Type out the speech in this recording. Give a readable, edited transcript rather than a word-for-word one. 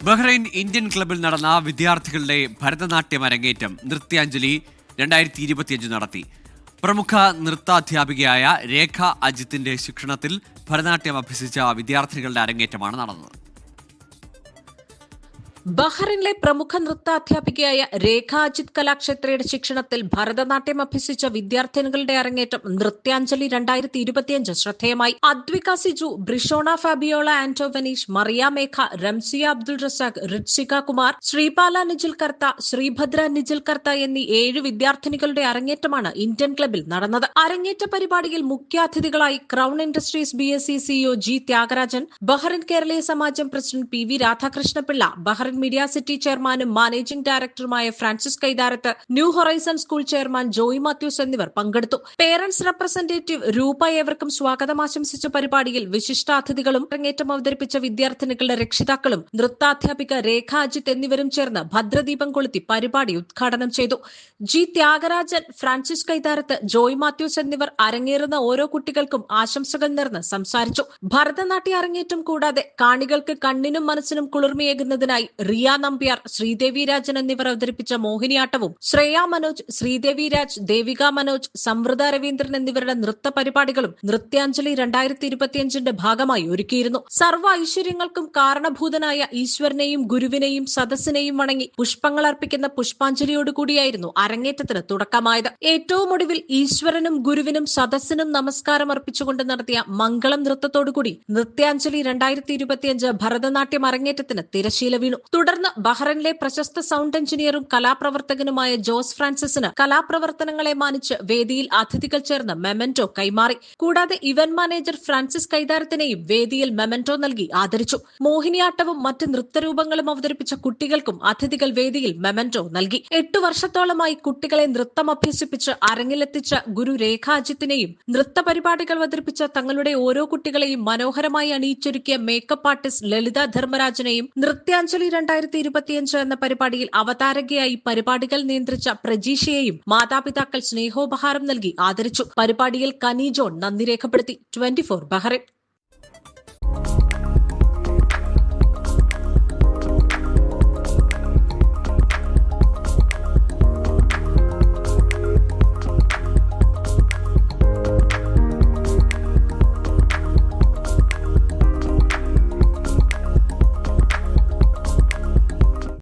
Bahrain Indian ക്ലബിൽ നടന്ന വിദ്യാർത്ഥികളുടെ ഭരതനാട്യം അരങ്ങേറ്റം നൃത്യാഞ്ജലി 2025 നടത്തി. പ്രമുഖ നൃത്താധ്യാപികയായ രേഖ അജിത്തിന്റെ ശിക്ഷണത്തിൽ ഭരതനാട്യം അഭ്യസിച്ച വിദ്യാർത്ഥികളുടെ അരങ്ങേറ്റമാണ് നടന്നത്. ബഹ്റിനിലെ പ്രമുഖ നൃത്താധ്യാപികയായ രേഖ അജിത് കലാക്ഷേത്രയുടെ ശിക്ഷണത്തിൽ ഭരതനാട്യം അഭ്യസിച്ച വിദ്യാർത്ഥിനികളുടെ അരങ്ങേറ്റം നൃത്യാഞ്ജലി 2025 ശ്രദ്ധേയമായി. അദ്വിക സിജു, ബ്രിഷോണ ഫാബിയോള ആന്റോവനീഷ്, മറിയ മേഘ, റംസിയ അബ്ദുൾ റസാഖ്, ഋത്സിക കുമാർ, ശ്രീപാല നിജിൽ കർത്ത, ശ്രീഭദ്ര നിജിൽ കർത്ത എന്നീ 7 വിദ്യാർത്ഥിനികളുടെ അരങ്ങേറ്റമാണ് ഇന്ത്യൻ ക്ലബിൽ നടന്നത്. അരങ്ങേറ്റ പരിപാടിയിൽ മുഖ്യാതിഥികളായി crown industries BSc CEO G Thyagarajan, Bahrain Keraleeya Samajam president PV Radhakrishnapillai, Bahrain media city ചെയർമാനും മാനേജിംഗ് ഡയറക്ടറുമായ Francis Kaitharath, new horizon school chairman Joy Mathews എന്നിവർ പങ്കെടുത്തു. പേരന്റ്സ് റെപ്രസെന്റേറ്റീവ് രൂപ ഏവർക്കും സ്വാഗതം ആശംസിച്ച പരിപാടിയിൽ വിശിഷ്ടാതിഥികളും അരങ്ങേറ്റം അവതരിപ്പിച്ച വിദ്യാർത്ഥിനികളുടെ രക്ഷിതാക്കളും നൃത്താധ്യാപിക രേഖ അജിത് എന്നിവരും ചേർന്ന് ഭദ്രദീപം കൊളുത്തി പരിപാടി ഉദ്ഘാടനം ചെയ്തു. G ത്യാഗരാജൻ, ഫ്രാൻസിസ് കൈതാരത്ത്, ജോയി മാത്യൂസ് എന്നിവർ അരങ്ങേറുന്ന ഓരോ കുട്ടികൾക്കും ആശംസകൾ നേർന്ന് സംസാരിച്ചു. ഭരതനാട്യ അരങ്ങേറ്റം കൂടാതെ കാണികൾക്ക് കണ്ണിനും മനസ്സിനും കുളിർമയേകുന്നതിനായി റിയ നമ്പ്യാർ, ശ്രീദേവി രാജൻ എന്നിവർ അവതരിപ്പിച്ച മോഹിനിയാട്ടവും, ശ്രേയ മനോജ്, ശ്രീദേവി രാജ്, ദേവിക മനോജ്, സംവൃത രവീന്ദ്രൻ എന്നിവരുടെ നൃത്ത പരിപാടികളും നൃത്യാഞ്ജലി 2025 ഭാഗമായി ഒരുക്കിയിരുന്നു. സർവ്വ ഐശ്വര്യങ്ങൾക്കും കാരണഭൂതനായ ഈശ്വരനെയും ഗുരുവിനെയും സദസ്സിനെയും വണങ്ങി പുഷ്പങ്ങൾ അർപ്പിക്കുന്ന പുഷ്പാഞ്ജലിയോടുകൂടിയായിരുന്നു അരങ്ങേറ്റത്തിന് തുടക്കമായത്. ഏറ്റവും ഒടുവിൽ ഈശ്വരനും ഗുരുവിനും സദസ്സിനും നമസ്കാരം അർപ്പിച്ചുകൊണ്ട് നടത്തിയ മംഗളം നൃത്തത്തോടുകൂടി നൃത്യാഞ്ജലി 2025 ഭരതനാട്യം അരങ്ങേറ്റത്തിന് തിരശീല വീണു. തുടർന്ന് ബഹ്റൈനിലെ പ്രശസ്ത സൗണ്ട് എഞ്ചിനീയറും കലാപ്രവർത്തകനുമായ ജോസ് ഫ്രാൻസിസിന് കലാപ്രവർത്തനങ്ങളെ മാനിച്ച് വേദിയിൽ അതിഥികൾ ചേർന്ന് മെമന്റോ കൈമാറി. കൂടാതെ ഇവന്റ് മാനേജർ ഫ്രാൻസിസ് കൈതാരത്തിനെയും വേദിയിൽ മെമന്റോ നൽകി ആദരിച്ചു. മോഹിനിയാട്ടവും മറ്റ് നൃത്തരൂപങ്ങളും അവതരിപ്പിച്ച കുട്ടികൾക്കും അതിഥികൾ വേദിയിൽ മെമന്റോ നൽകി. 8 വർഷത്തോളമായി കുട്ടികളെ നൃത്തം അഭ്യസിപ്പിച്ച് അരങ്ങിലെത്തിച്ച ഗുരു രേഖ അജിത്തിനെയും നൃത്ത പരിപാടികൾ അവതരിപ്പിച്ച തങ്ങളുടെ ഓരോ കുട്ടികളെയും മനോഹരമായി അണിയിച്ചൊരുക്കിയ മേക്കപ്പ് ആർട്ടിസ്റ്റ് ലളിത ധർമ്മരാജനെയും നൃത്യാഞ്ജലി 2025 എന്ന പരിപാടിയിൽ അവതാരകയായി പരിപാടികൾ നിയന്ത്രിച്ച പ്രജീഷയെയും മാതാപിതാക്കൾ സ്നേഹോപഹാരം നൽകി ആദരിച്ചു. പരിപാടിയിൽ കനി ജോൺ നന്ദി രേഖപ്പെടുത്തി. 24 ബഹ്റൈൻ.